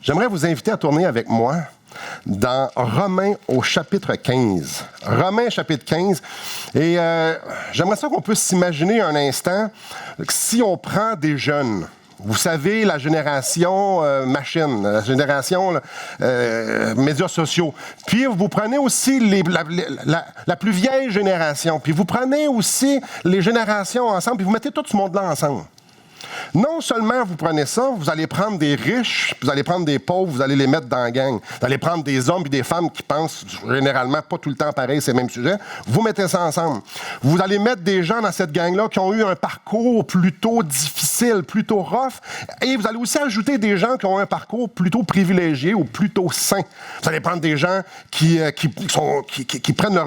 J'aimerais vous inviter à tourner avec moi dans Romains au chapitre 15. Romains chapitre 15. Et j'aimerais ça qu'on puisse s'imaginer un instant que si on prend des jeunes, vous savez, la génération machine, la génération médias sociaux. Puis vous prenez aussi la plus vieille génération. Puis vous prenez aussi les générations ensemble. Puis vous mettez tout ce monde-là ensemble. Non seulement vous prenez ça, vous allez prendre des riches, vous allez prendre des pauvres, vous allez les mettre dans la gang. Vous allez prendre des hommes et des femmes qui pensent généralement pas tout le temps pareil, c'est le même sujet. Vous mettez ça ensemble. Vous allez mettre des gens dans cette gang-là qui ont eu un parcours plutôt difficile, plutôt rough. Et vous allez aussi ajouter des gens qui ont un parcours plutôt privilégié ou plutôt sain. Vous allez prendre des gens qui prennent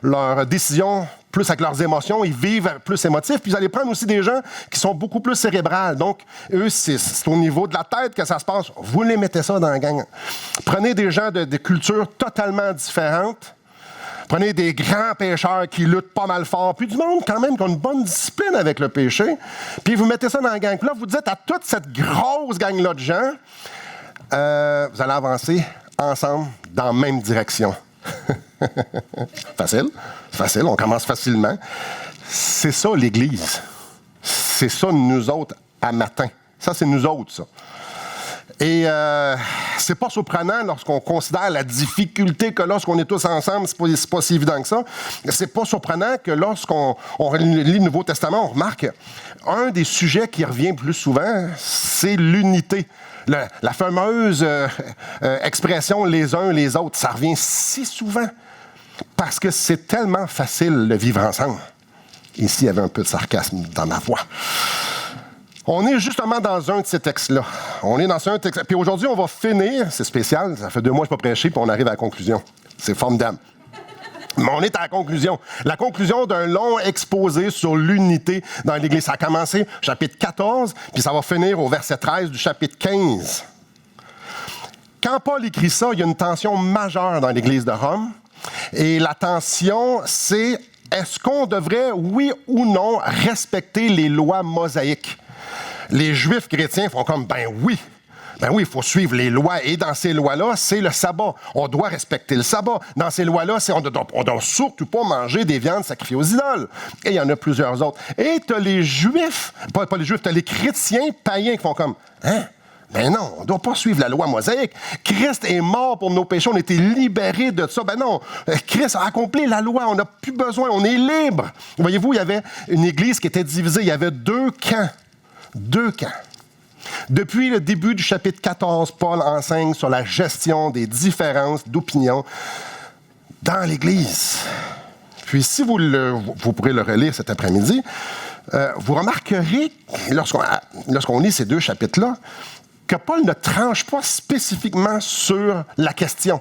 leurs décisions plus avec leurs émotions, ils vivent plus émotifs. Puis vous allez prendre aussi des gens qui sont beaucoup plus cérébrales. Donc, eux, c'est au niveau de la tête que ça se passe. Vous les mettez ça dans la gang. Prenez des gens de cultures totalement différentes. Prenez des grands pécheurs qui luttent pas mal fort. Puis du monde, quand même, qui ont une bonne discipline avec le péché. Puis vous mettez ça dans la gang. Puis là, vous dites à toute cette grosse gang-là de gens, vous allez avancer ensemble dans la même direction. Facile, c'est facile, on commence facilement. C'est ça l'Église. C'est ça nous autres à matin. Ça, c'est nous autres, ça. Et c'est pas surprenant lorsqu'on considère la difficulté que lorsqu'on est tous ensemble, c'est pas si évident que ça. C'est pas surprenant que lorsqu'on lit le Nouveau Testament, on remarque un des sujets qui revient plus souvent, c'est l'unité. La fameuse expression « les uns les autres », ça revient si souvent parce que c'est tellement facile de vivre ensemble. Ici, il y avait un peu de sarcasme dans ma voix. On est justement dans un de ces textes-là. On est dans un texte. Puis aujourd'hui, on va finir, c'est spécial, ça fait 2 mois que je n'ai pas prêché, puis on arrive à la conclusion. C'est formidable. Mais on est à la conclusion. La conclusion d'un long exposé sur l'unité dans l'Église. Ça a commencé au chapitre 14, puis ça va finir au verset 13 du chapitre 15. Quand Paul écrit ça, il y a une tension majeure dans l'Église de Rome. Et la tension, c'est est-ce qu'on devrait, oui ou non, respecter les lois mosaïques? Les Juifs chrétiens font comme, ben oui, il faut suivre les lois. Et dans ces lois-là, c'est le sabbat. On doit respecter le sabbat. Dans ces lois-là, on ne doit surtout pas manger des viandes sacrifiées aux idoles. Et il y en a plusieurs autres. Et tu as les Juifs, pas les Juifs, tu as les chrétiens païens qui font comme, hein? Ben non, on ne doit pas suivre la loi mosaïque. Christ est mort pour nos péchés, on a été libérés de ça. Ben non, Christ a accompli la loi, on n'a plus besoin, on est libre. Voyez-vous, il y avait une église qui était divisée, il y avait 2 camps. 2 camps. Depuis le début du chapitre 14, Paul enseigne sur la gestion des différences d'opinion dans l'Église. Puis si vous pourrez le relire cet après-midi, vous remarquerez, lorsqu'on lit ces 2 chapitres-là, que Paul ne tranche pas spécifiquement sur la question.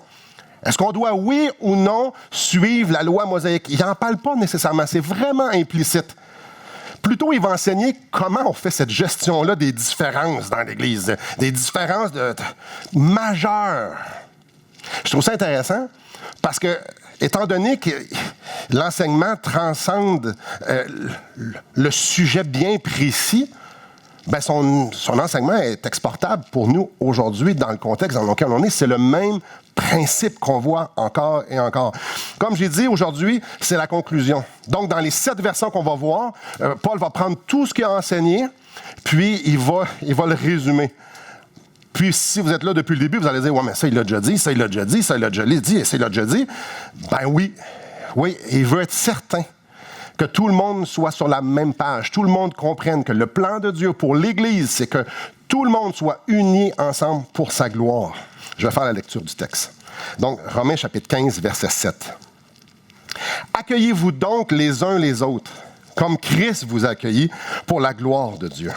Est-ce qu'on doit, oui ou non, suivre la loi mosaïque? Il n'en parle pas nécessairement, c'est vraiment implicite. Plutôt, il va enseigner comment on fait cette gestion-là des différences dans l'Église, des différences majeures. Je trouve ça intéressant parce que, étant donné que l'enseignement transcende le sujet bien précis, ben son enseignement est exportable pour nous aujourd'hui dans le contexte dans lequel on est. C'est le même principe qu'on voit encore et encore. Comme j'ai dit, aujourd'hui, c'est la conclusion. Donc, dans les 7 versets qu'on va voir, Paul va prendre tout ce qu'il a enseigné, puis il va le résumer. Puis, si vous êtes là depuis le début, vous allez dire « Ouais, mais ça, il l'a déjà dit, ça, il l'a déjà dit, ça, il l'a déjà dit, et ça, il l'a déjà dit. » Ben oui, il veut être certain que tout le monde soit sur la même page, tout le monde comprenne que le plan de Dieu pour l'Église, c'est que tout le monde soit uni ensemble pour sa gloire. Je vais faire la lecture du texte. Donc, Romains chapitre 15, verset 7. « Accueillez-vous donc les uns les autres, comme Christ vous a accueillis pour la gloire de Dieu. »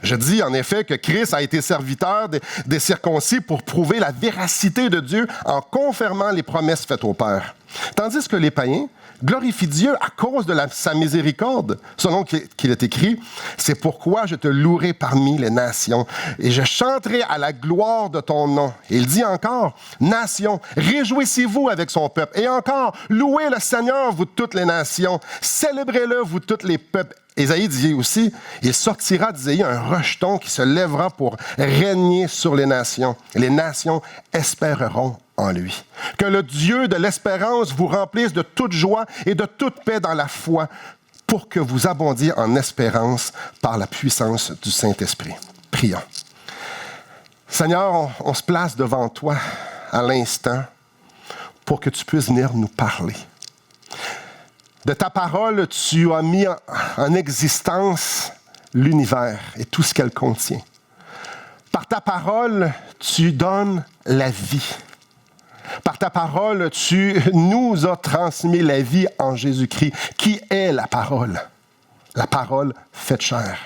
Je dis en effet que Christ a été serviteur des circoncis pour prouver la véracité de Dieu en confirmant les promesses faites au Père. Tandis que les païens glorifient Dieu à cause de sa miséricorde, selon qu'il est écrit, « C'est pourquoi je te louerai parmi les nations, et je chanterai à la gloire de ton nom. » Et il dit encore, « Nations, réjouissez-vous avec son peuple. » Et encore, « Louez le Seigneur, vous toutes les nations. Célébrez-le, vous tous les peuples. Ésaïe dit aussi, il sortira d'Isaïe un rejeton qui se lèvera pour régner sur les nations. Les nations espéreront en lui. Que le Dieu de l'espérance vous remplisse de toute joie et de toute paix dans la foi pour que vous abondiez en espérance par la puissance du Saint-Esprit. Prions. Seigneur, on se place devant toi à l'instant pour que tu puisses venir nous parler. De ta parole, tu as mis en existence l'univers et tout ce qu'elle contient. Par ta parole, tu donnes la vie. Par ta parole, tu nous as transmis la vie en Jésus-Christ, qui est la parole faite chair.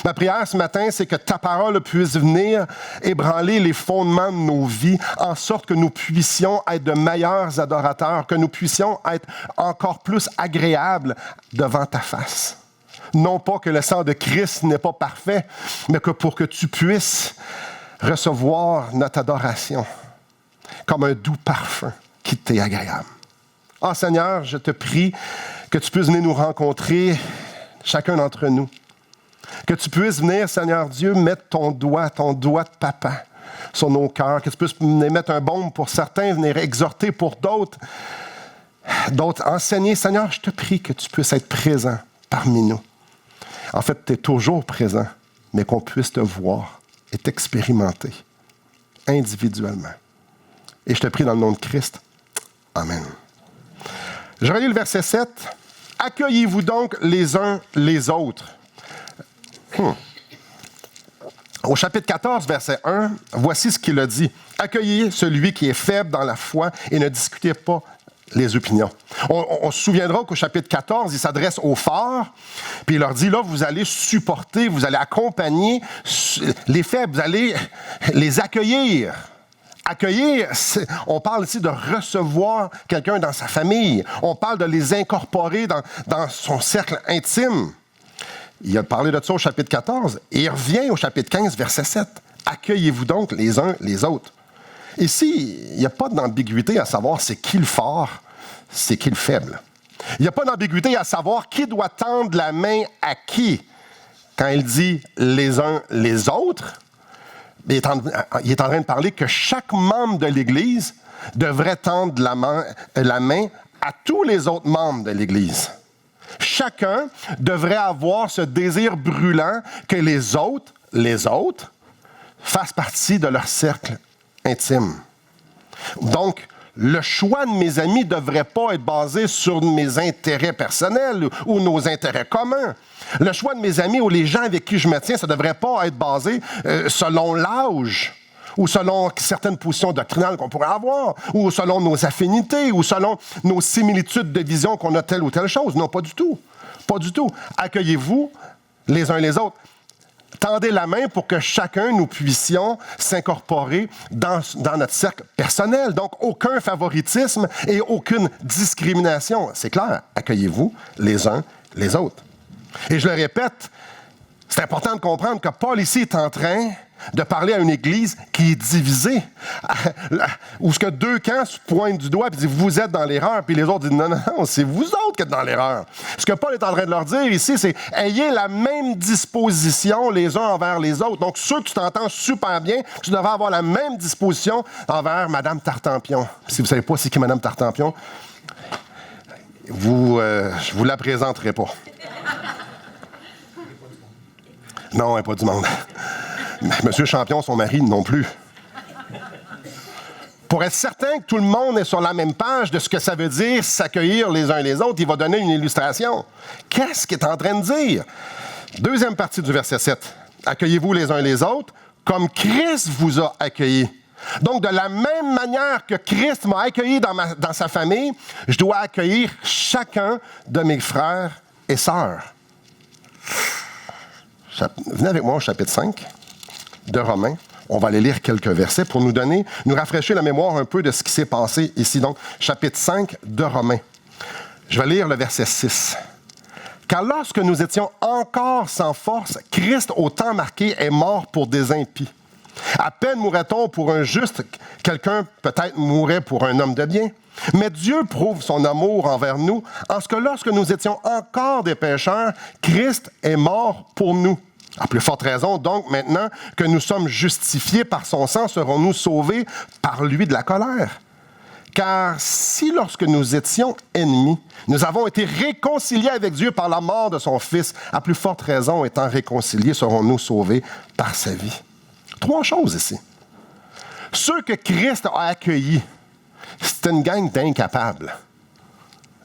Ma prière ce matin, c'est que ta parole puisse venir ébranler les fondements de nos vies, en sorte que nous puissions être de meilleurs adorateurs, que nous puissions être encore plus agréables devant ta face. Non pas que le sang de Christ n'est pas parfait, mais que pour que tu puisses recevoir notre adoration comme un doux parfum qui t'est agréable. Ah Seigneur, je te prie que tu puisses venir nous rencontrer, chacun d'entre nous. Que tu puisses venir, Seigneur Dieu, mettre ton doigt de papa sur nos cœurs. Que tu puisses mettre un baume pour certains, venir exhorter pour d'autres enseigner. Seigneur, je te prie que tu puisses être présent parmi nous. En fait, tu es toujours présent, mais qu'on puisse te voir et t'expérimenter individuellement. Et je te prie dans le nom de Christ. Amen. Je relis le verset 7. « Accueillez-vous donc les uns les autres. » Au chapitre 14, verset 1, voici ce qu'il a dit. « Accueillez celui qui est faible dans la foi et ne discutez pas les opinions. » On se souviendra qu'au chapitre 14, il s'adresse aux forts, puis il leur dit, là, vous allez supporter, vous allez accompagner les faibles, vous allez les accueillir. Accueillir, on parle ici de recevoir quelqu'un dans sa famille. On parle de les incorporer dans son cercle intime. Il a parlé de ça au chapitre 14 et il revient au chapitre 15, verset 7. « Accueillez-vous donc les uns les autres. » Ici, il n'y a pas d'ambiguïté à savoir c'est qui le fort, c'est qui le faible. Il n'y a pas d'ambiguïté à savoir qui doit tendre la main à qui. Quand il dit « les uns les autres », il est en train de parler que chaque membre de l'Église devrait tendre la main à tous les autres membres de l'Église. Chacun devrait avoir ce désir brûlant que les autres, fassent partie de leur cercle intime. Donc, le choix de mes amis ne devrait pas être basé sur mes intérêts personnels ou nos intérêts communs. Le choix de mes amis ou les gens avec qui je me tiens, ça ne devrait pas être basé selon l'âge ou selon certaines positions doctrinales qu'on pourrait avoir, ou selon nos affinités, ou selon nos similitudes de vision qu'on a telle ou telle chose. Non, pas du tout. Pas du tout. Accueillez-vous les uns les autres. Tendez la main pour que chacun, nous puissions s'incorporer dans notre cercle personnel. Donc, aucun favoritisme et aucune discrimination. C'est clair, accueillez-vous les uns les autres. Et je le répète, c'est important de comprendre que Paul ici est en train de parler à une Église qui est divisée, où ce que deux camps se pointent du doigt et disent « vous êtes dans l'erreur », puis les autres disent « non, c'est vous autres qui êtes dans l'erreur ». Ce que Paul est en train de leur dire ici, c'est « ayez la même disposition les uns envers les autres ». Donc, ceux que tu t'entends super bien, tu devrais avoir la même disposition envers Mme Tartampion. Si vous ne savez pas c'est qui Mme Tartampion, je vous la présenterai pas. Non, elle n'est pas du monde. Monsieur Champion, son mari, non plus. Pour être certain que tout le monde est sur la même page de ce que ça veut dire s'accueillir les uns les autres, il va donner une illustration. Qu'est-ce qu'il est en train de dire? Deuxième partie du verset 7. Accueillez-vous les uns les autres comme Christ vous a accueillis. Donc, de la même manière que Christ m'a accueilli dans sa famille, je dois accueillir chacun de mes frères et sœurs. Venez avec moi au chapitre 5 de Romains. On va aller lire quelques versets pour nous rafraîchir la mémoire un peu de ce qui s'est passé ici. Donc, chapitre 5 de Romains. Je vais lire le verset 6. « Car lorsque nous étions encore sans force, Christ, au temps marqué, est mort pour des impies. À peine mourrait-on pour un juste, quelqu'un peut-être mourrait pour un homme de bien. Mais Dieu prouve son amour envers nous en ce que lorsque nous étions encore des pécheurs, Christ est mort pour nous. À plus forte raison, donc, maintenant que nous sommes justifiés par son sang, serons-nous sauvés par lui de la colère. Car si lorsque nous étions ennemis, nous avons été réconciliés avec Dieu par la mort de son Fils, à plus forte raison, étant réconciliés, serons-nous sauvés par sa vie. 3 choses ici. Ceux que Christ a accueillis, c'était une gang d'incapables.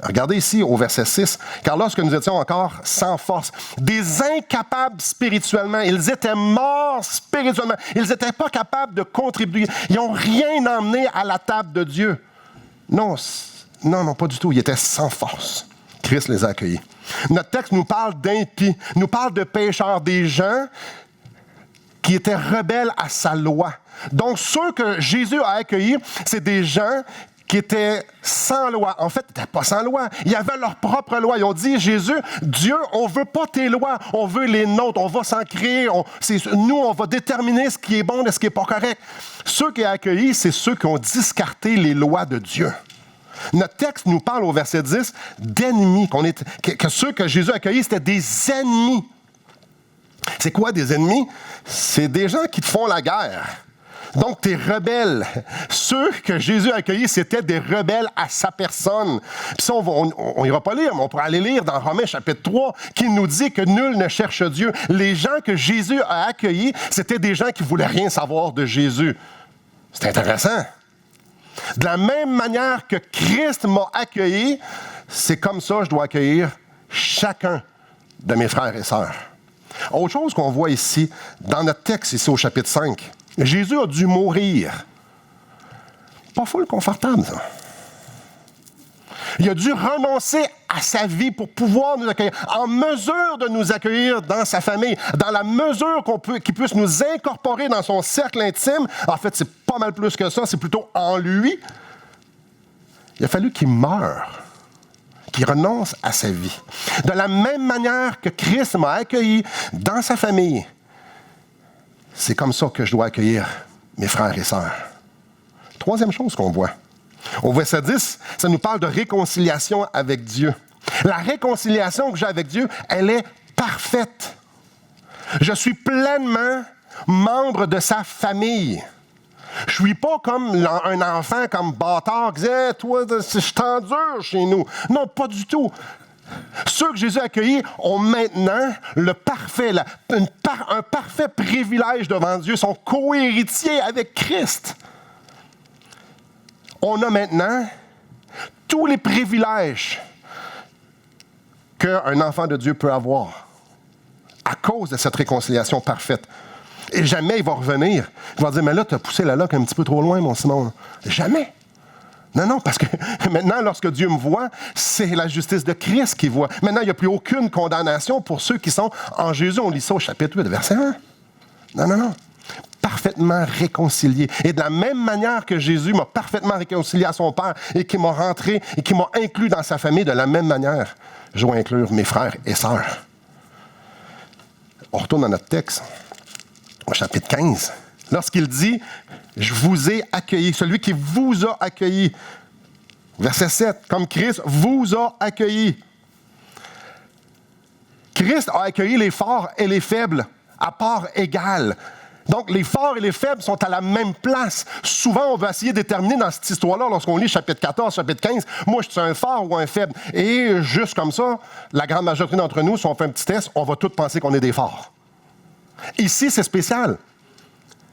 Regardez ici au verset 6. « Car lorsque nous étions encore sans force, des incapables spirituellement, ils étaient morts spirituellement, ils n'étaient pas capables de contribuer, ils n'ont rien emmené à la table de Dieu. » Non, pas du tout. Ils étaient sans force. Christ les a accueillis. Notre texte nous parle d'impies, nous parle de pécheurs, des gens qui étaient rebelles à sa loi. Donc, ceux que Jésus a accueillis, c'est des gens qui étaient sans loi. En fait, ils n'étaient pas sans loi. Ils avaient leur propre loi. Ils ont dit, Jésus, Dieu, on ne veut pas tes lois, on veut les nôtres. On va s'en créer. Nous, on va déterminer ce qui est bon et ce qui n'est pas correct. Ceux qui ont accueilli, c'est ceux qui ont discarté les lois de Dieu. Notre texte nous parle au verset 10 d'ennemis, que ceux que Jésus a accueillis, c'était des ennemis. C'est quoi des ennemis? C'est des gens qui te font la guerre. Donc, t'es rebelle. Ceux que Jésus a accueillis, c'était des rebelles à sa personne. Puis ça, on n'ira pas lire, mais on pourra aller lire dans Romains chapitre 3, qui nous dit que nul ne cherche Dieu. Les gens que Jésus a accueillis, c'était des gens qui ne voulaient rien savoir de Jésus. C'est intéressant. De la même manière que Christ m'a accueilli, c'est comme ça que je dois accueillir chacun de mes frères et sœurs. Autre chose qu'on voit ici, dans notre texte, ici au chapitre 5, Jésus a dû mourir. Pas full confortable, ça. Il a dû renoncer à sa vie pour pouvoir nous accueillir, en mesure de nous accueillir dans sa famille, dans la mesure qu'il puisse nous incorporer dans son cercle intime. En fait, c'est pas mal plus que ça, c'est plutôt en lui. Il a fallu qu'il meure, qu'il renonce à sa vie. De la même manière que Christ m'a accueilli dans sa famille, c'est comme ça que je dois accueillir mes frères et sœurs. 3e chose qu'on voit. Au verset 10, ça nous parle de réconciliation avec Dieu. La réconciliation que j'ai avec Dieu, elle est parfaite. Je suis pleinement membre de sa famille. Je suis pas comme un enfant, comme bâtard, qui disait, toi, je t'endure chez nous. Non, pas du tout. Ceux que Jésus a accueillis ont maintenant le parfait, un parfait privilège devant Dieu, sont co-héritiers avec Christ. On a maintenant tous les privilèges qu'un enfant de Dieu peut avoir à cause de cette réconciliation parfaite. Et jamais il va revenir. Il va dire, mais là, tu as poussé la loque un petit peu trop loin, mon Simon. Jamais. Non, parce que maintenant, lorsque Dieu me voit, c'est la justice de Christ qu'il voit. Maintenant, il n'y a plus aucune condamnation pour ceux qui sont en Jésus. On lit ça au chapitre 8, verset 1. Non. Parfaitement réconcilié. Et de la même manière que Jésus m'a parfaitement réconcilié à son Père et qui m'a rentré et qui m'a inclus dans sa famille, de la même manière, je dois inclure mes frères et sœurs. On retourne dans notre texte, au chapitre 15. Lorsqu'il dit « Je vous ai accueilli », celui qui vous a accueilli. Verset 7, « Comme Christ vous a accueilli ». Christ a accueilli les forts et les faibles à part égale. Donc, les forts et les faibles sont à la même place. Souvent, on va essayer de déterminer dans cette histoire-là, lorsqu'on lit chapitre 14, chapitre 15, moi, je suis un fort ou un faible. Et juste comme ça, la grande majorité d'entre nous, si on fait un petit test, on va tous penser qu'on est des forts. Ici, c'est spécial.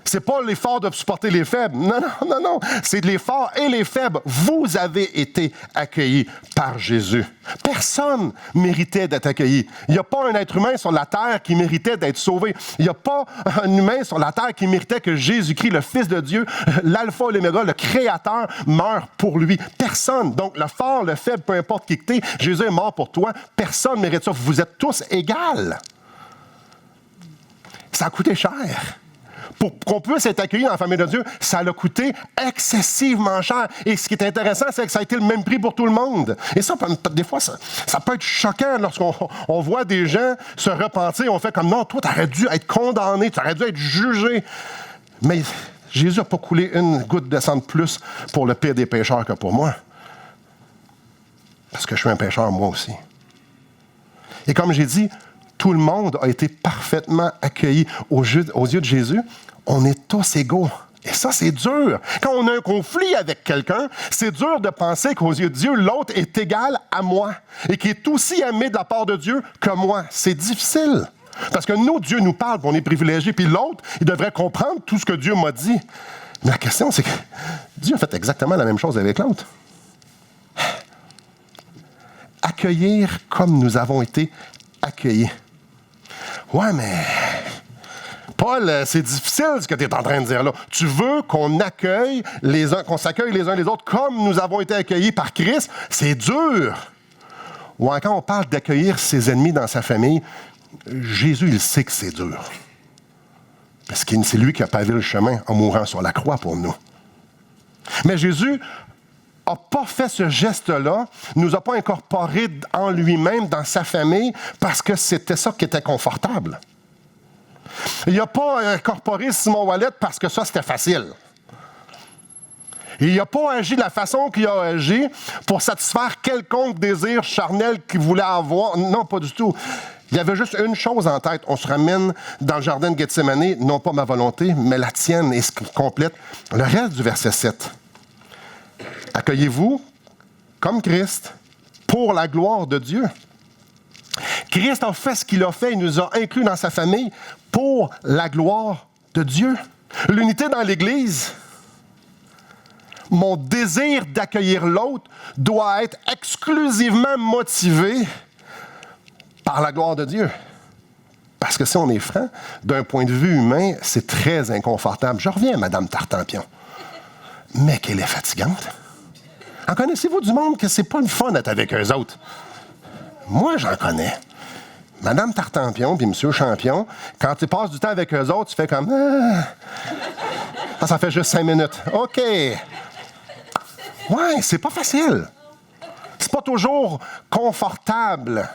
C'est pas les forts de supporter les faibles. Non. C'est les forts et les faibles. Vous avez été accueillis par Jésus. Personne méritait d'être accueilli. Il n'y a pas un être humain sur la terre qui méritait d'être sauvé. Il n'y a pas un humain sur la terre qui méritait que Jésus-Christ, le Fils de Dieu, l'alpha et l'oméga, le Créateur, meure pour lui. Personne. Donc, le fort, le faible, peu importe qui que t'es, Jésus est mort pour toi. Personne ne mérite ça. Vous êtes tous égales. Ça a coûté cher. Pour qu'on puisse être accueilli dans la famille de Dieu, ça a coûté excessivement cher. Et ce qui est intéressant, c'est que ça a été le même prix pour tout le monde. Et ça, des fois, ça peut être choquant lorsqu'on voit des gens se repentir. On fait comme, non, toi, tu aurais dû être condamné, tu aurais dû être jugé. Mais Jésus n'a pas coulé une goutte de sang de plus pour le pire des pécheurs que pour moi. Parce que je suis un pécheur moi aussi. Et comme j'ai dit, tout le monde a été parfaitement accueilli aux yeux de Jésus. On est tous égaux. Et ça, c'est dur. Quand on a un conflit avec quelqu'un, c'est dur de penser qu'aux yeux de Dieu, l'autre est égal à moi et qu'il est aussi aimé de la part de Dieu que moi. C'est difficile. Parce que nous, Dieu nous parle, on est privilégiés, puis l'autre, il devrait comprendre tout ce que Dieu m'a dit. Mais la question, c'est que Dieu a fait exactement la même chose avec l'autre. Accueillir comme nous avons été accueillis. Ouais, mais Paul, c'est difficile ce que tu es en train de dire là. Tu veux qu'on accueille qu'on s'accueille les uns les autres comme nous avons été accueillis par Christ? C'est dur. Ou quand on parle d'accueillir ses ennemis dans sa famille, Jésus, il sait que c'est dur. Parce que c'est lui qui a pavé le chemin en mourant sur la croix pour nous. Mais Jésus n'a pas fait ce geste-là, ne nous a pas incorporés en lui-même, dans sa famille, parce que c'était ça qui était confortable. Il n'a pas incorporé Simon Ouellet parce que ça, c'était facile. Il n'a pas agi de la façon qu'il a agi pour satisfaire quelconque désir charnel qu'il voulait avoir. Non, pas du tout. Il y avait juste une chose en tête. On se ramène dans le jardin de Gethsémani, non pas ma volonté, mais la tienne, et ce qui complète le reste du verset 7. Accueillez-vous comme Christ pour la gloire de Dieu. Christ a fait ce qu'il a fait, il nous a inclus dans sa famille pour la gloire de Dieu. L'unité dans l'Église, mon désir d'accueillir l'autre doit être exclusivement motivé par la gloire de Dieu. Parce que si on est franc, d'un point de vue humain, c'est très inconfortable. Je reviens à Mme Tartampion. Mais qu'elle est fatigante. En connaissez-vous du monde que c'est pas le fun d'être avec eux autres? Moi, j'en connais. Mme Tartampion puis M. Champion, quand tu passes du temps avec eux autres, tu fais comme... Ça fait juste 5 minutes. OK. Ouais, c'est pas facile. C'est pas toujours confortable.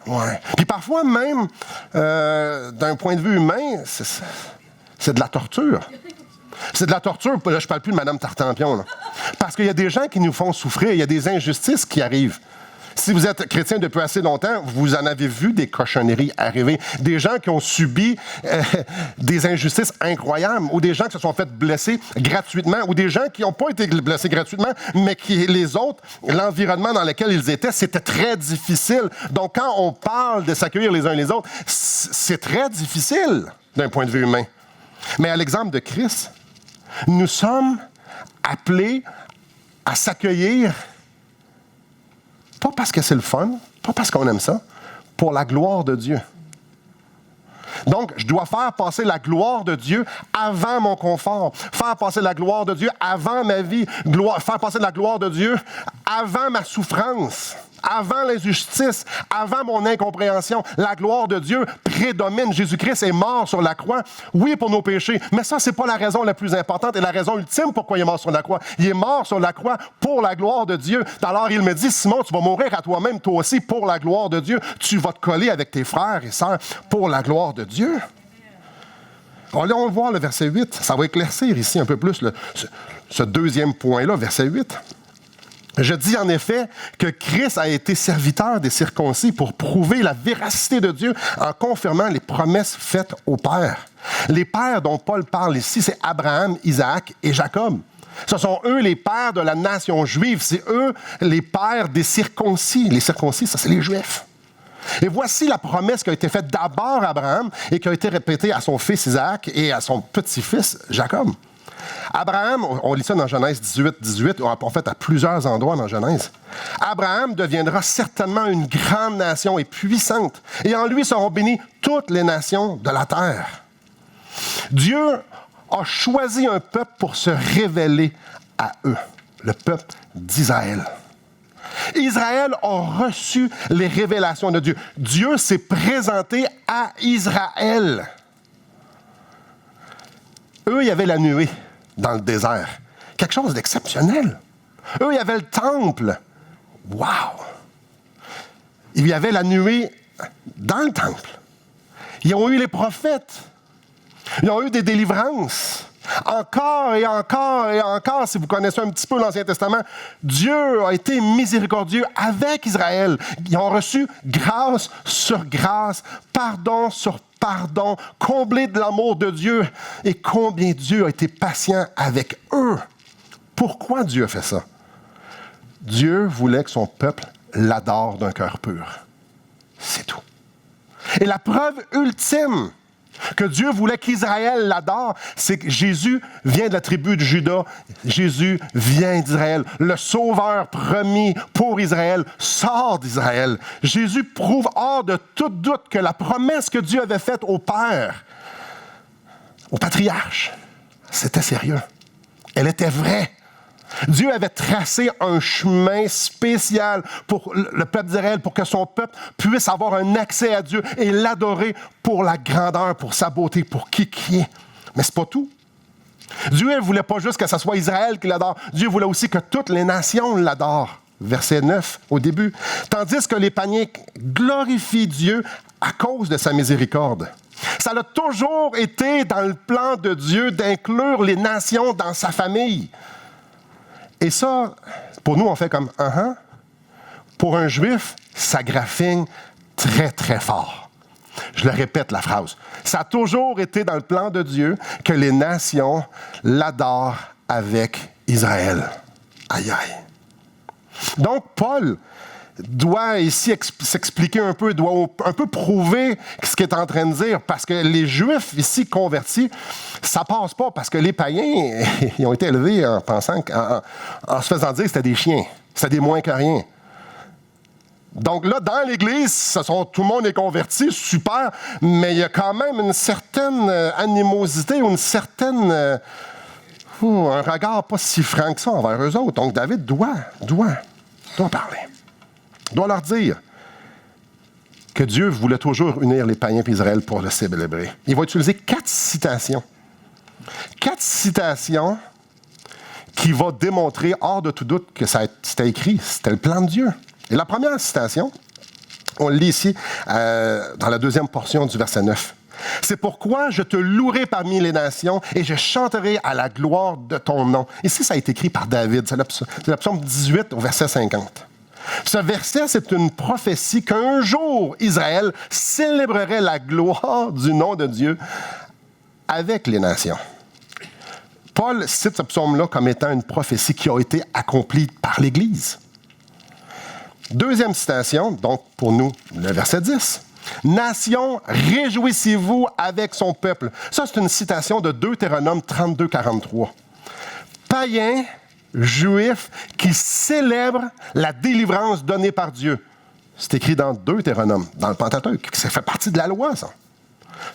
Ouais. Puis parfois même, d'un point de vue humain, c'est de la torture. C'est de la torture. Là, je ne parle plus de Mme Tartampion. Là. Parce qu'il y a des gens qui nous font souffrir. Il y a des injustices qui arrivent. Si vous êtes chrétien depuis assez longtemps, vous en avez vu des cochonneries arriver. Des gens qui ont subi des injustices incroyables, ou des gens qui se sont fait blesser gratuitement, ou des gens qui n'ont pas été blessés gratuitement, mais qui les autres, l'environnement dans lequel ils étaient, c'était très difficile. Donc, quand on parle de s'accueillir les uns les autres, c'est très difficile d'un point de vue humain. Mais à l'exemple de Christ, nous sommes appelés à s'accueillir, pas parce que c'est le fun, pas parce qu'on aime ça, pour la gloire de Dieu. Donc, je dois faire passer la gloire de Dieu avant mon confort, faire passer la gloire de Dieu avant ma vie, faire passer la gloire de Dieu avant ma souffrance, avant l'injustice, avant mon incompréhension. La gloire de Dieu prédomine. Jésus-Christ est mort sur la croix, oui, pour nos péchés, mais ça, c'est pas la raison la plus importante et la raison ultime pourquoi il est mort sur la croix. Il est mort sur la croix pour la gloire de Dieu. Alors, il me dit, Simon, tu vas mourir à toi-même, toi aussi, pour la gloire de Dieu. Tu vas te coller avec tes frères et sœurs pour la gloire de Dieu. Alors là, on va voir le verset 8. Ça va éclaircir ici un peu plus ce deuxième point-là, verset 8. Je dis en effet que Christ a été serviteur des circoncis pour prouver la véracité de Dieu en confirmant les promesses faites aux pères. Les pères dont Paul parle ici, c'est Abraham, Isaac et Jacob. Ce sont eux les pères de la nation juive. C'est eux les pères des circoncis. Les circoncis, ça, c'est les Juifs. Et voici la promesse qui a été faite d'abord à Abraham et qui a été répétée à son fils Isaac et à son petit-fils Jacob. Abraham, on lit ça dans Genèse 18, en fait à plusieurs endroits dans Genèse. Abraham deviendra certainement une grande nation et puissante, et en lui seront bénies toutes les nations de la terre. Dieu a choisi un peuple pour se révéler à eux, le peuple d'Israël. Israël a reçu les révélations de Dieu. Dieu s'est présenté à Israël. Eux, il y avait la nuée dans le désert. Quelque chose d'exceptionnel. Eux, il y avait le temple. Wow! Il y avait la nuée dans le temple. Ils ont eu les prophètes. Ils ont eu des délivrances. Encore et encore et encore, si vous connaissez un petit peu l'Ancien Testament, Dieu a été miséricordieux avec Israël. Ils ont reçu grâce sur grâce, pardon sur pardon, comblés de l'amour de Dieu. Et combien Dieu a été patient avec eux. Pourquoi Dieu a fait ça? Dieu voulait que son peuple l'adore d'un cœur pur. C'est tout. Et la preuve ultime que Dieu voulait qu'Israël l'adore, c'est que Jésus vient de la tribu de Juda. Jésus vient d'Israël. Le Sauveur promis pour Israël sort d'Israël. Jésus prouve hors de tout doute que la promesse que Dieu avait faite au Père, au patriarche, c'était sérieux. Elle était vraie. Dieu avait tracé un chemin spécial pour le peuple d'Israël, pour que son peuple puisse avoir un accès à Dieu et l'adorer pour la grandeur, pour sa beauté, pour qui est. Mais c'est pas tout. Dieu ne voulait pas juste que ce soit Israël qui l'adore. Dieu voulait aussi que toutes les nations l'adorent. Verset 9 au début. Tandis que les païens glorifient Dieu à cause de sa miséricorde. Ça a toujours été dans le plan de Dieu d'inclure les nations dans sa famille. Et ça, pour nous, on fait comme « Pour un Juif, ça graffine très, très fort. Je le répète, la phrase. Ça a toujours été dans le plan de Dieu que les nations l'adorent avec Israël. Aïe, aïe. Donc, Paul doit ici s'expliquer un peu, doit un peu prouver ce qu'il est en train de dire, parce que les Juifs ici convertis, ça passe pas, parce que les païens, ils ont été élevés en pensant, en se faisant dire que c'était des chiens, c'était des moins que rien. Donc là, dans l'Église, tout le monde est converti, super, mais il y a quand même une certaine animosité ou une certaine... un regard pas si franc que ça envers eux autres. Donc David doit parler. Doit leur dire que Dieu voulait toujours unir les païens et Israël pour le célébrer. Il va utiliser 4 citations. 4 citations qui vont démontrer hors de tout doute que c'était écrit, c'était le plan de Dieu. Et la première citation, on le lit ici dans la deuxième portion du verset 9. « C'est pourquoi je te louerai parmi les nations et je chanterai à la gloire de ton nom. » Ici, ça a été écrit par David. C'est le psaume 18 au verset 50. Ce verset, c'est une prophétie qu'un jour, Israël célébrerait la gloire du nom de Dieu avec les nations. Paul cite ce psaume-là comme étant une prophétie qui a été accomplie par l'Église. Deuxième citation, donc pour nous, le verset 10. « Nation, réjouissez-vous avec son peuple. » Ça, c'est une citation de Deutéronome 32, 43. Païens, Juifs qui célèbrent la délivrance donnée par Dieu. C'est écrit dans Deutéronome, dans le Pentateuque. Ça fait partie de la loi, ça.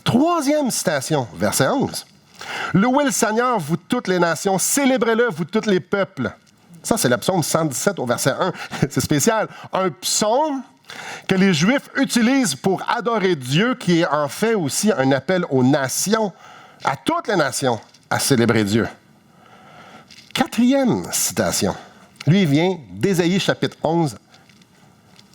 Troisième citation, verset 11. « Louez le Seigneur, vous toutes les nations, célébrez-le, vous tous les peuples. » Ça, c'est le psaume 117 au verset 1. C'est spécial. Un psaume que les Juifs utilisent pour adorer Dieu, qui est en fait aussi un appel aux nations, à toutes les nations, à célébrer Dieu. Quatrième citation. Lui, il vient d'Ésaïe, chapitre 11,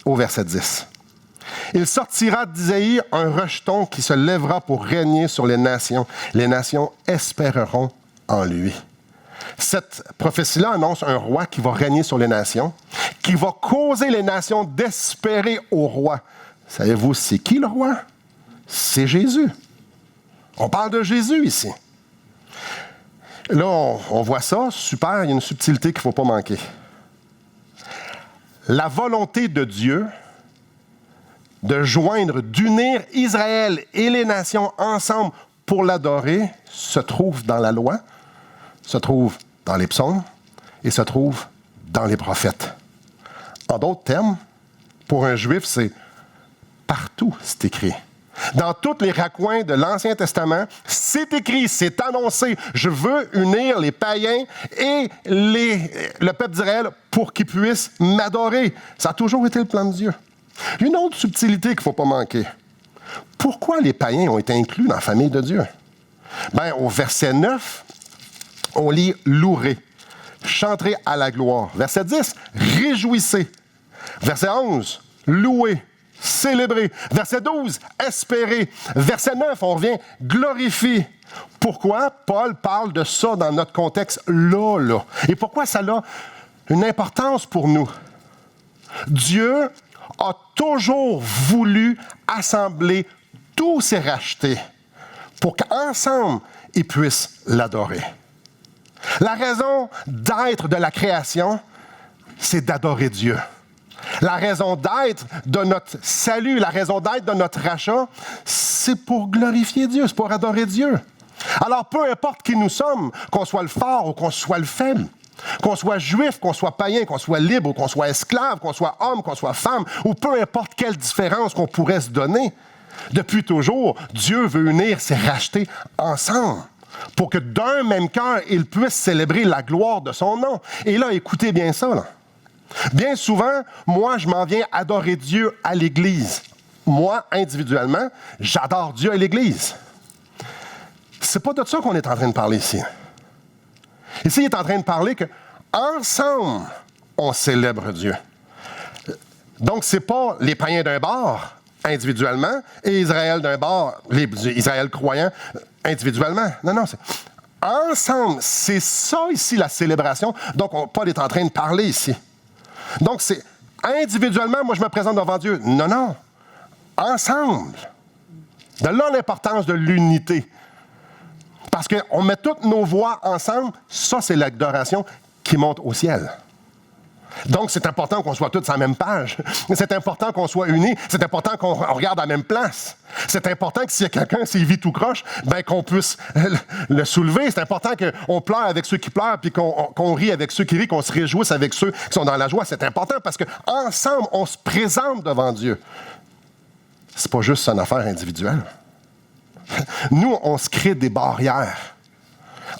au verset 10. « Il sortira d'Isaïe un rejeton qui se lèvera pour régner sur les nations. Les nations espéreront en lui. » Cette prophétie-là annonce un roi qui va régner sur les nations, qui va causer les nations d'espérer au roi. Savez-vous, c'est qui le roi? C'est Jésus. On parle de Jésus ici. Là, on voit ça, super, il y a une subtilité qu'il ne faut pas manquer. La volonté de Dieu de joindre, d'unir Israël et les nations ensemble pour l'adorer se trouve dans la loi, se trouve dans les psaumes et se trouve dans les prophètes. En d'autres termes, pour un Juif, c'est partout, c'est écrit. Dans tous les raccoins de l'Ancien Testament, c'est écrit, c'est annoncé. Je veux unir les païens et le peuple d'Israël pour qu'ils puissent m'adorer. Ça a toujours été le plan de Dieu. Une autre subtilité qu'il ne faut pas manquer. Pourquoi les païens ont été inclus dans la famille de Dieu? Bien, au verset 9, on lit « louerez »,« chanterez à la gloire ». Verset 10, « réjouissez ». Verset 11, « louez ». célébrer. Verset 12, espérer. Verset 9, on revient, glorifier. Pourquoi Paul parle de ça dans notre contexte là? Et pourquoi ça a une importance pour nous? Dieu a toujours voulu assembler tous ses rachetés pour qu'ensemble, ils puissent l'adorer. La raison d'être de la création, c'est d'adorer Dieu. La raison d'être de notre salut, la raison d'être de notre rachat, c'est pour glorifier Dieu, c'est pour adorer Dieu. Alors, peu importe qui nous sommes, qu'on soit le fort ou qu'on soit le faible, qu'on soit juif, qu'on soit païen, qu'on soit libre ou qu'on soit esclave, qu'on soit homme, qu'on soit femme, ou peu importe quelle différence qu'on pourrait se donner, depuis toujours, Dieu veut unir ses rachetés ensemble pour que d'un même cœur, ils puissent célébrer la gloire de son nom. Et là, écoutez bien ça, là. Bien souvent, moi, je m'en viens adorer Dieu à l'Église. Moi, individuellement, j'adore Dieu à l'Église. C'est pas de ça qu'on est en train de parler ici. Ici, il est en train de parler qu'ensemble, on célèbre Dieu. Donc, c'est pas les païens d'un bord, individuellement, et Israël d'un bord, les Israël croyants, individuellement. Non, c'est ensemble. C'est ça ici, la célébration. Donc, Paul est en train de parler ici. Donc, c'est individuellement, moi, je me présente devant Dieu. Non. Ensemble. De là l'importance de l'unité. Parce qu'on met toutes nos voix ensemble, ça, c'est l'adoration qui monte au ciel. Donc, c'est important qu'on soit tous sur la même page. C'est important qu'on soit unis. C'est important qu'on regarde à la même place. C'est important que s'il y a quelqu'un, s'il vit tout croche, ben, qu'on puisse le soulever. C'est important qu'on pleure avec ceux qui pleurent, puis qu'on rit avec ceux qui rient, qu'on se réjouisse avec ceux qui sont dans la joie. C'est important parce qu'ensemble, on se présente devant Dieu. C'est pas juste une affaire individuelle. Nous, on se crée des barrières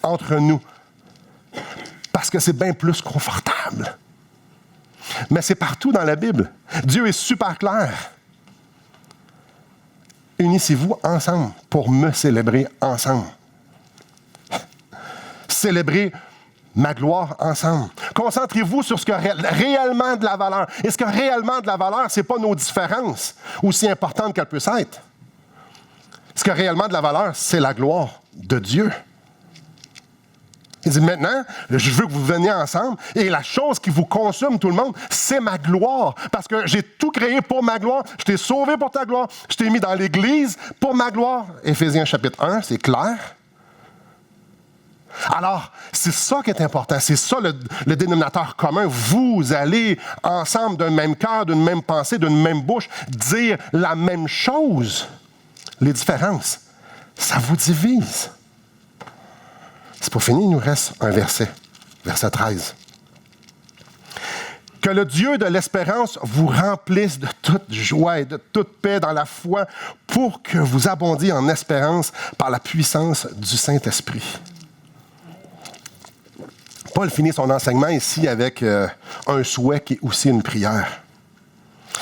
entre nous parce que c'est bien plus confortable. Mais c'est partout dans la Bible. Dieu est super clair. Unissez-vous ensemble pour me célébrer ensemble. Célébrez ma gloire ensemble. Concentrez-vous sur ce qui a réellement de la valeur. Et ce qui a réellement de la valeur, ce n'est pas nos différences, aussi importantes qu'elles puissent être. Ce qui a réellement de la valeur, c'est la gloire de Dieu. Il dit maintenant, je veux que vous veniez ensemble et la chose qui vous consume, tout le monde, c'est ma gloire. Parce que j'ai tout créé pour ma gloire. Je t'ai sauvé pour ta gloire. Je t'ai mis dans l'Église pour ma gloire. Éphésiens chapitre 1, c'est clair. Alors, c'est ça qui est important. C'est ça le dénominateur commun. Vous allez ensemble d'un même cœur, d'une même pensée, d'une même bouche, dire la même chose. Les différences, ça vous divise. C'est pas fini, il nous reste un verset. Verset 13. Que le Dieu de l'espérance vous remplisse de toute joie et de toute paix dans la foi pour que vous abondiez en espérance par la puissance du Saint-Esprit. Paul finit son enseignement ici avec un souhait qui est aussi une prière.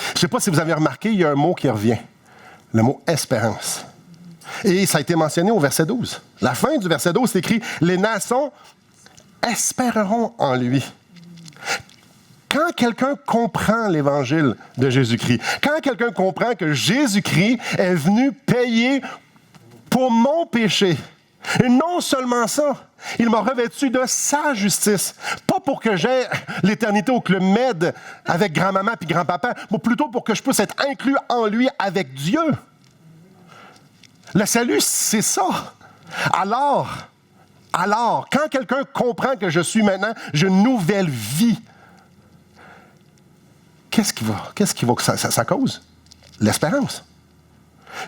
Je ne sais pas si vous avez remarqué, il y a un mot qui revient. Le mot « espérance ». Et ça a été mentionné au verset 12. La fin du verset 12, c'est écrit « Les nations espéreront en lui ». Quand quelqu'un comprend l'Évangile de Jésus-Christ, quand quelqu'un comprend que Jésus-Christ est venu payer pour mon péché, et non seulement ça, il m'a revêtu de sa justice. Pas pour que j'aie l'éternité au Club Med avec grand-maman puis grand-papa, mais plutôt pour que je puisse être inclus en lui avec Dieu. Le salut, c'est ça. Alors, quand quelqu'un comprend que je suis maintenant, j'ai une nouvelle vie, qu'est-ce qui va que ça cause? L'espérance.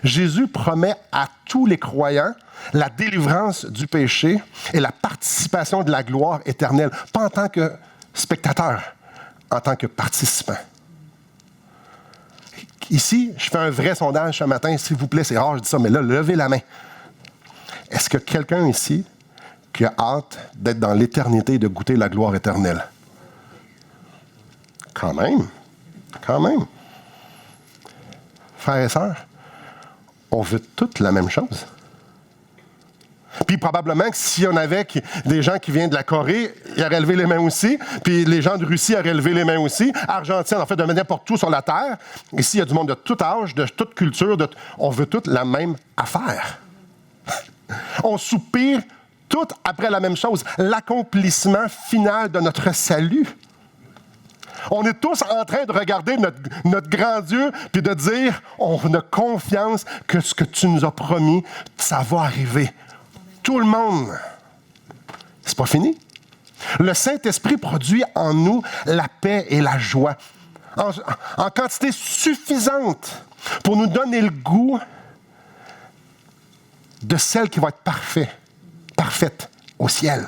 Jésus promet à tous les croyants la délivrance du péché et la participation de la gloire éternelle, pas en tant que spectateur, en tant que participant. Ici, je fais un vrai sondage ce matin, s'il vous plaît, c'est rare, je dis ça, mais là, levez la main. Est-ce que quelqu'un ici qui a hâte d'être dans l'éternité et de goûter la gloire éternelle? Quand même. Frères et sœurs, on veut toutes la même chose. Puis probablement que s'il y en avait des gens qui viennent de la Corée, ils auraient levé les mains aussi. Puis les gens de Russie auraient levé les mains aussi. Argentine, en fait, de n'importe où sur la terre. Ici, il y a du monde de tout âge, de toute culture. On veut toute la même affaire. On soupire tout après la même chose. L'accomplissement final de notre salut. On est tous en train de regarder notre grand Dieu puis de dire, on a confiance que ce que tu nous as promis, ça va arriver. Tout le monde. C'est pas fini. Le Saint-Esprit produit en nous la paix et la joie en quantité suffisante pour nous donner le goût de celle qui va être parfaite au ciel.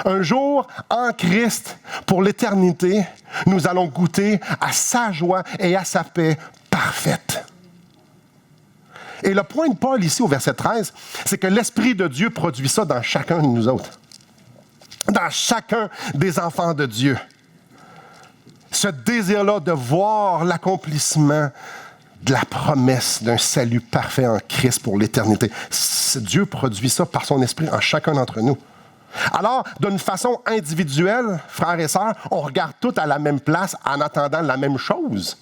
Un jour, en Christ, pour l'éternité, nous allons goûter à sa joie et à sa paix parfaite. Et le point de Paul ici au verset 13, c'est que l'Esprit de Dieu produit ça dans chacun de nous autres. Dans chacun des enfants de Dieu. Ce désir-là de voir l'accomplissement de la promesse d'un salut parfait en Christ pour l'éternité. Dieu produit ça par son Esprit en chacun d'entre nous. Alors, d'une façon individuelle, frères et sœurs, on regarde tous à la même place en attendant la même chose.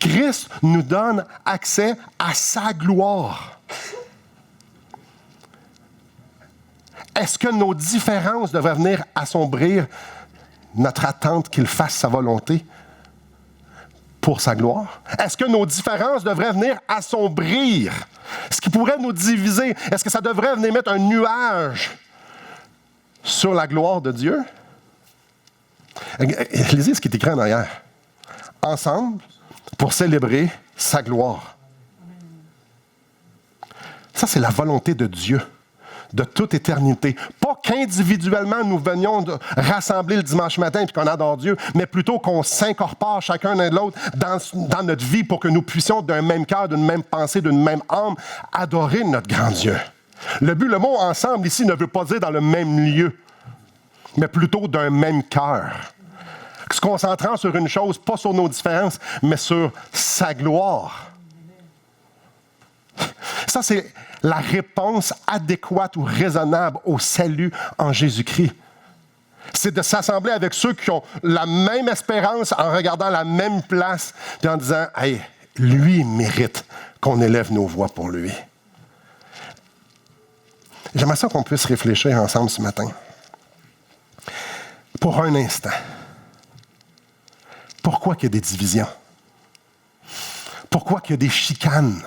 Christ nous donne accès à sa gloire. Est-ce que nos différences devraient venir assombrir notre attente qu'il fasse sa volonté pour sa gloire? Est-ce que nos différences devraient venir assombrir ce qui pourrait nous diviser? Est-ce que ça devrait venir mettre un nuage sur la gloire de Dieu? Lisez ce qui est écrit en arrière. Ensemble, pour célébrer sa gloire. Ça, c'est la volonté de Dieu, de toute éternité. Pas qu'individuellement nous venions rassembler le dimanche matin et qu'on adore Dieu, mais plutôt qu'on s'incorpore chacun l'un de l'autre dans notre vie pour que nous puissions d'un même cœur, d'une même pensée, d'une même âme, adorer notre grand Dieu. Le mot ensemble ici ne veut pas dire dans le même lieu, mais plutôt d'un même cœur. Se concentrant sur une chose, pas sur nos différences, mais sur sa gloire. Ça, c'est la réponse adéquate ou raisonnable au salut en Jésus-Christ. C'est de s'assembler avec ceux qui ont la même espérance en regardant la même place et en disant « Hey, lui mérite qu'on élève nos voix pour lui. » J'aimerais ça qu'on puisse réfléchir ensemble ce matin. Pour un instant. Pourquoi qu'il y a des divisions? Pourquoi qu'il y a des chicanes?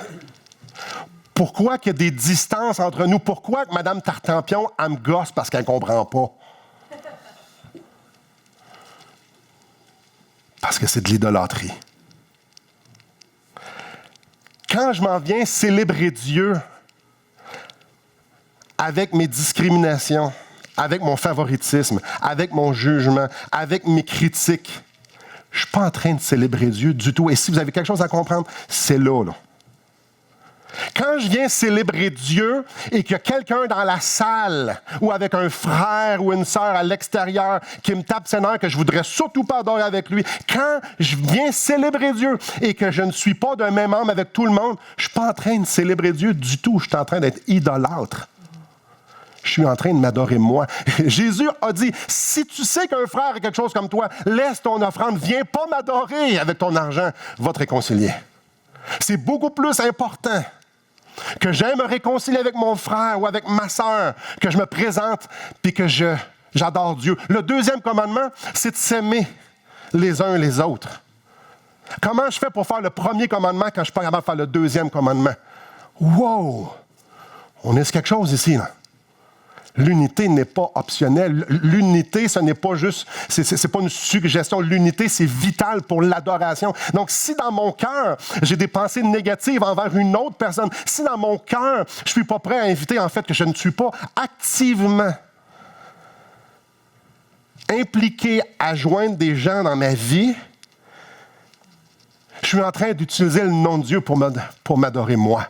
Pourquoi qu'il y a des distances entre nous? Pourquoi que Mme Tartampion, elle me gosse parce qu'elle ne comprend pas? Parce que c'est de l'idolâtrie. Quand je m'en viens célébrer Dieu avec mes discriminations, avec mon favoritisme, avec mon jugement, avec mes critiques, je ne suis pas en train de célébrer Dieu du tout. Et si vous avez quelque chose à comprendre, c'est là. Quand je viens célébrer Dieu et qu'il y a quelqu'un dans la salle ou avec un frère ou une sœur à l'extérieur qui me tape ses nerfs que je voudrais surtout pas adorer avec lui, quand je viens célébrer Dieu et que je ne suis pas d'un même âme avec tout le monde, je ne suis pas en train de célébrer Dieu du tout. Je suis en train d'être idolâtre. Je suis en train de m'adorer moi. Jésus a dit, si tu sais qu'un frère a quelque chose comme toi, laisse ton offrande, viens pas m'adorer avec ton argent, va te réconcilier. C'est beaucoup plus important que j'aime me réconcilier avec mon frère ou avec ma sœur, que je me présente puis que j'adore Dieu. Le deuxième commandement, c'est de s'aimer les uns les autres. Comment je fais pour faire le premier commandement quand je ne suis pas capable de faire le deuxième commandement? Wow! On est sur quelque chose ici, là. L'unité n'est pas optionnelle. L'unité, ce n'est pas juste, c'est pas une suggestion. L'unité, c'est vital pour l'adoration. Donc, si dans mon cœur, j'ai des pensées négatives envers une autre personne, si dans mon cœur, je suis pas prêt à inviter, en fait, que je ne suis pas activement impliqué à joindre des gens dans ma vie, je suis en train d'utiliser le nom de Dieu pour m'adorer moi.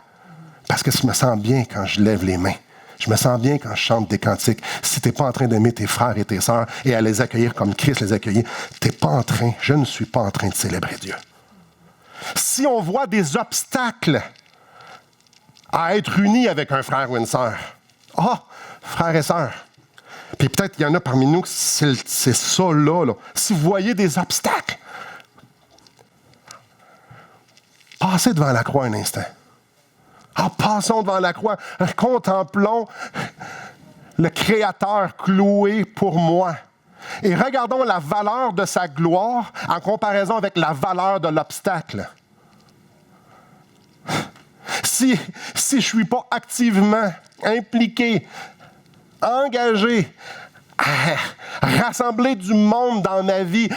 Parce que je me sens bien quand je lève les mains. Je me sens bien quand je chante des cantiques. Si tu n'es pas en train d'aimer tes frères et tes sœurs et à les accueillir comme Christ les accueillit, je ne suis pas en train de célébrer Dieu. Si on voit des obstacles à être unis avec un frère ou une sœur. Ah, frères et sœurs. Puis peut-être qu'il y en a parmi nous, c'est ça là. Si vous voyez des obstacles, passez devant la croix un instant. Ah, passons devant la croix. Contemplons le Créateur cloué pour moi. Et regardons la valeur de sa gloire en comparaison avec la valeur de l'obstacle. Si je ne suis pas activement impliqué, engagé à rassembler du monde dans ma vie,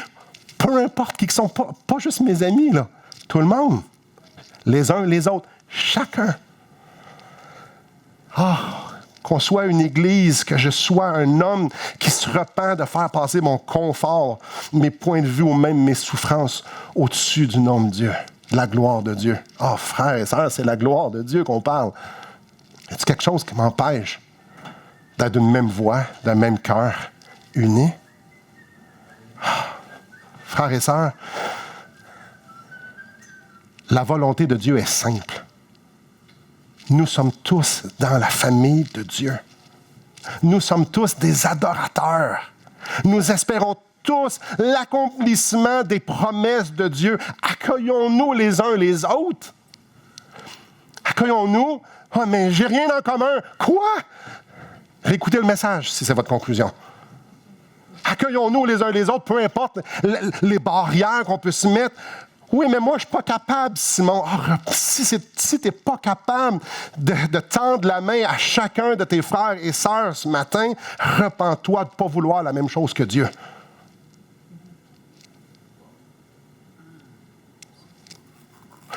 peu importe qui sont, pas juste mes amis, là, tout le monde, les uns les autres, chacun. Qu'on soit une église, que je sois un homme qui se repent de faire passer mon confort, mes points de vue ou même mes souffrances au-dessus du nom de Dieu, de la gloire de Dieu. Frères et sœurs, c'est la gloire de Dieu qu'on parle. Y a-t-il quelque chose qui m'empêche d'être d'une même voix, d'un même cœur, unis? Frères et sœurs, la volonté de Dieu est simple. Nous sommes tous dans la famille de Dieu. Nous sommes tous des adorateurs. Nous espérons tous l'accomplissement des promesses de Dieu. Accueillons-nous les uns les autres. Accueillons-nous. Mais j'ai rien en commun. Quoi? Écoutez le message, si c'est votre conclusion. Accueillons-nous les uns les autres, peu importe les barrières qu'on peut se mettre. Oui, mais moi, je ne suis pas capable, Simon. Si tu n'es pas capable de tendre la main à chacun de tes frères et sœurs ce matin, repens-toi de ne pas vouloir la même chose que Dieu.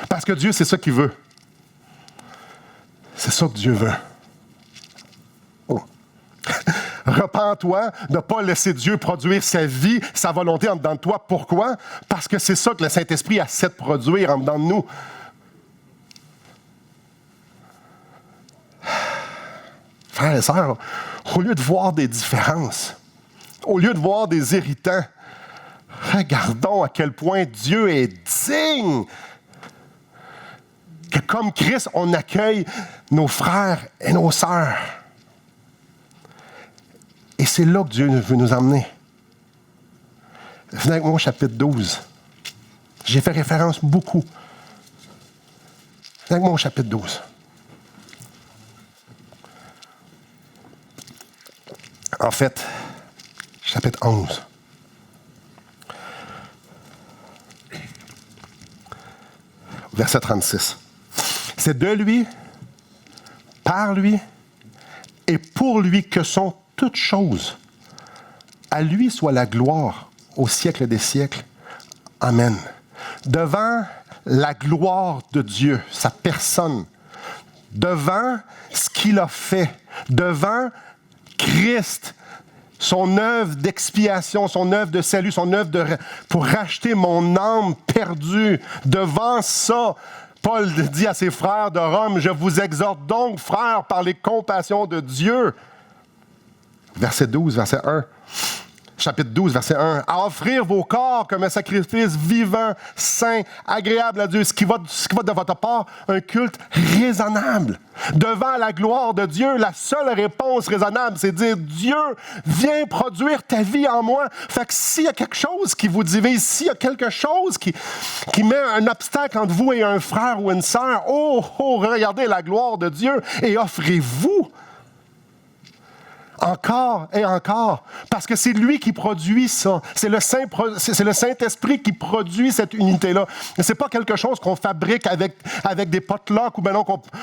Parce que Dieu, c'est ça qu'il veut. C'est ça que Dieu veut. Repens-toi de ne pas laisser Dieu produire sa vie, sa volonté en dedans de toi. Pourquoi? Parce que c'est ça que le Saint-Esprit essaie de produire en dedans de nous. Frères et sœurs, au lieu de voir des différences, au lieu de voir des irritants, regardons à quel point Dieu est digne. Que comme Christ, on accueille nos frères et nos sœurs. Et c'est là que Dieu veut nous emmener. Venez avec moi au chapitre 12. J'ai fait référence beaucoup. Venez avec moi au chapitre 12. En fait, chapitre 11. Verset 36. C'est de lui, par lui et pour lui que sont toutes choses. À lui soit la gloire au siècle des siècles. Amen. Devant la gloire de Dieu, sa personne, devant ce qu'il a fait, devant Christ, son œuvre d'expiation, son œuvre de salut, son œuvre pour racheter mon âme perdue, devant ça, Paul dit à ses frères de Rome, « Je vous exhorte donc, frères, par les compassions de Dieu. » Verset 12, verset 1. Chapitre 12, verset 1. « À offrir vos corps comme un sacrifice vivant, saint, agréable à Dieu, ce qui va de votre part, un culte raisonnable. » Devant la gloire de Dieu, la seule réponse raisonnable, c'est de dire, « Dieu, viens produire ta vie en moi. » Fait que s'il y a quelque chose qui vous divise, s'il y a quelque chose qui met un obstacle entre vous et un frère ou une sœur, regardez la gloire de Dieu et offrez-vous. Encore et encore, parce que c'est lui qui produit ça. C'est le Saint-Esprit qui produit cette unité-là. Ce n'est pas quelque chose qu'on fabrique avec des potlucks ou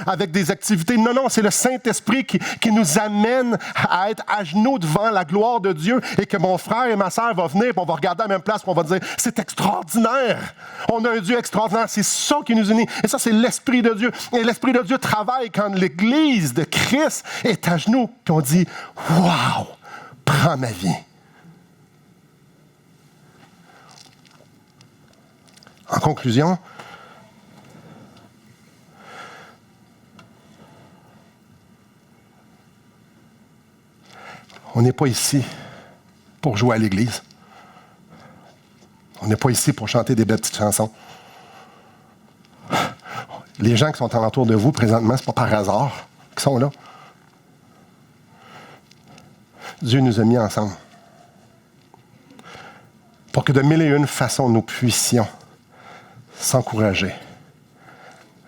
avec des activités. Non, c'est le Saint-Esprit qui nous amène à être à genoux devant la gloire de Dieu et que mon frère et ma sœur vont venir et on va regarder à la même place et on va dire, c'est extraordinaire. On a un Dieu extraordinaire. C'est ça qui nous unit. Et ça, c'est l'Esprit de Dieu. Et l'Esprit de Dieu travaille quand l'Église de Christ est à genoux et on dit, wow, prends ma vie. En conclusion, on n'est pas ici pour jouer à l'église. On n'est pas ici pour chanter des belles petites chansons. Les gens qui sont alentour de vous présentement, ce n'est pas par hasard qu'ils sont là. Dieu nous a mis ensemble pour que de mille et une façons, nous puissions s'encourager,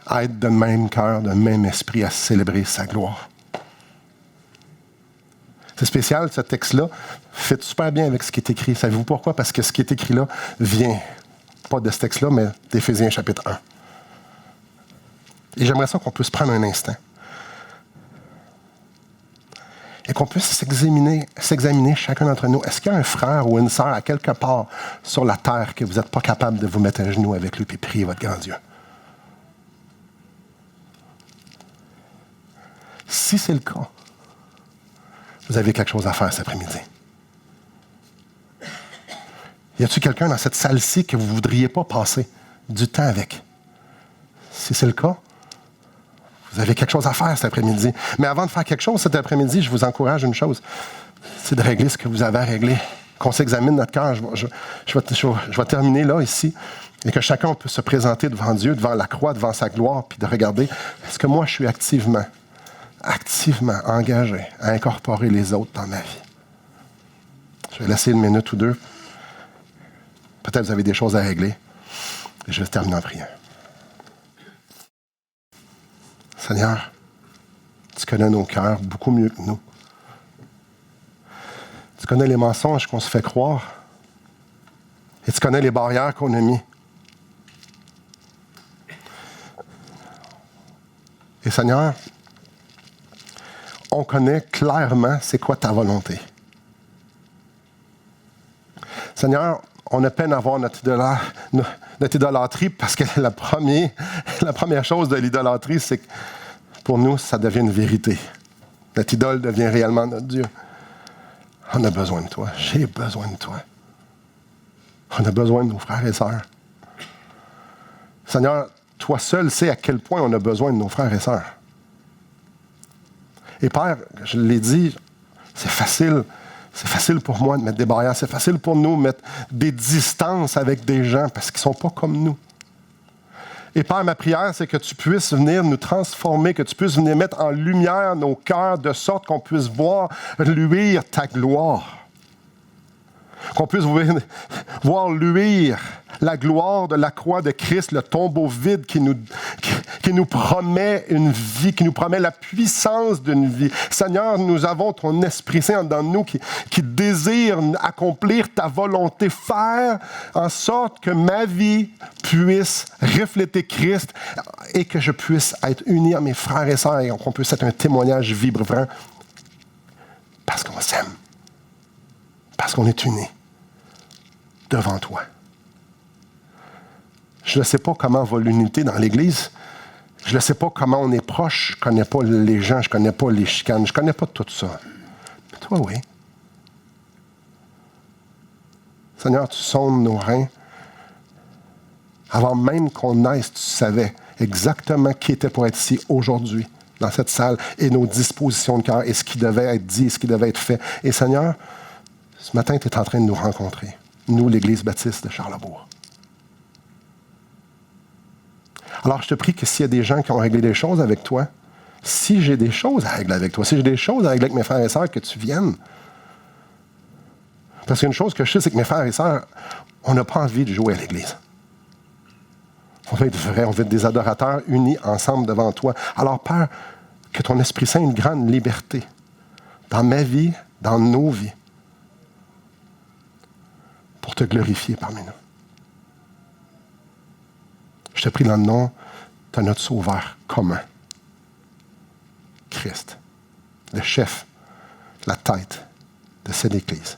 à être de même cœur, de même esprit, à célébrer sa gloire. C'est spécial, ce texte-là fit super bien avec ce qui est écrit. Savez-vous pourquoi? Parce que ce qui est écrit là vient, pas de ce texte-là, mais d'Éphésiens chapitre 1. Et j'aimerais ça qu'on puisse prendre un instant et qu'on puisse s'examiner chacun d'entre nous. Est-ce qu'il y a un frère ou une sœur à quelque part sur la terre que vous n'êtes pas capable de vous mettre à genoux avec lui et prier votre grand Dieu? Si c'est le cas, vous avez quelque chose à faire cet après-midi. Y a-t-il quelqu'un dans cette salle-ci que vous ne voudriez pas passer du temps avec? Si c'est le cas, vous avez quelque chose à faire cet après-midi. Mais avant de faire quelque chose cet après-midi, je vous encourage une chose, c'est de régler ce que vous avez à régler. Qu'on s'examine notre cœur. Je vais terminer là, ici, et que chacun peut se présenter devant Dieu, devant la croix, devant sa gloire, puis de regarder, est-ce que moi je suis activement engagé à incorporer les autres dans ma vie? Je vais laisser une minute ou deux. Peut-être vous avez des choses à régler. Et je vais terminer en priant. Seigneur, tu connais nos cœurs beaucoup mieux que nous. Tu connais les mensonges qu'on se fait croire. Et tu connais les barrières qu'on a mis. Et Seigneur, on connaît clairement c'est quoi ta volonté. Seigneur, on a peine à voir notre idolâtrie parce que la première chose de l'idolâtrie, c'est que pour nous, ça devient une vérité. Notre idole devient réellement notre Dieu. On a besoin de toi. J'ai besoin de toi. On a besoin de nos frères et sœurs. Seigneur, toi seul sais à quel point on a besoin de nos frères et sœurs. Et Père, je l'ai dit, c'est facile pour moi de mettre des barrières. C'est facile pour nous de mettre des distances avec des gens parce qu'ils ne sont pas comme nous. Et Père, ma prière, c'est que tu puisses venir nous transformer, que tu puisses venir mettre en lumière nos cœurs de sorte qu'on puisse voir luire ta gloire. Qu'on puisse voir luire la gloire de la croix de Christ, le tombeau vide qui nous promet une vie, qui nous promet la puissance d'une vie. Seigneur, nous avons ton Esprit Saint dans nous qui désire accomplir ta volonté, faire en sorte que ma vie puisse refléter Christ et que je puisse être uni à mes frères et sœurs et qu'on puisse être un témoignage vibrant parce qu'on s'aime. Parce qu'on est unis devant toi. Je ne sais pas comment va l'unité dans l'Église. Je ne sais pas comment on est proche. Je ne connais pas les gens, je ne connais pas les chicanes, je ne connais pas tout ça. Mais toi, oui. Seigneur, tu sondes nos reins. Avant même qu'on naisse, tu savais exactement qui était pour être ici aujourd'hui, dans cette salle, et nos dispositions de cœur, et ce qui devait être dit, et ce qui devait être fait. Et Seigneur, ce matin, tu es en train de nous rencontrer. Nous, l'Église baptiste de Charlesbourg. Alors, je te prie que s'il y a des gens qui ont réglé des choses avec toi, si j'ai des choses à régler avec toi, si j'ai des choses à régler avec mes frères et sœurs, que tu viennes. Parce qu'une chose que je sais, c'est que mes frères et sœurs, on n'a pas envie de jouer à l'Église. On veut être vrai, on veut être des adorateurs unis ensemble devant toi. Alors, Père, que ton Esprit Saint ait une grande liberté dans ma vie, dans nos vies, pour te glorifier parmi nous. Je te prie dans le nom de notre Sauveur commun, Christ, le chef, la tête de cette Église.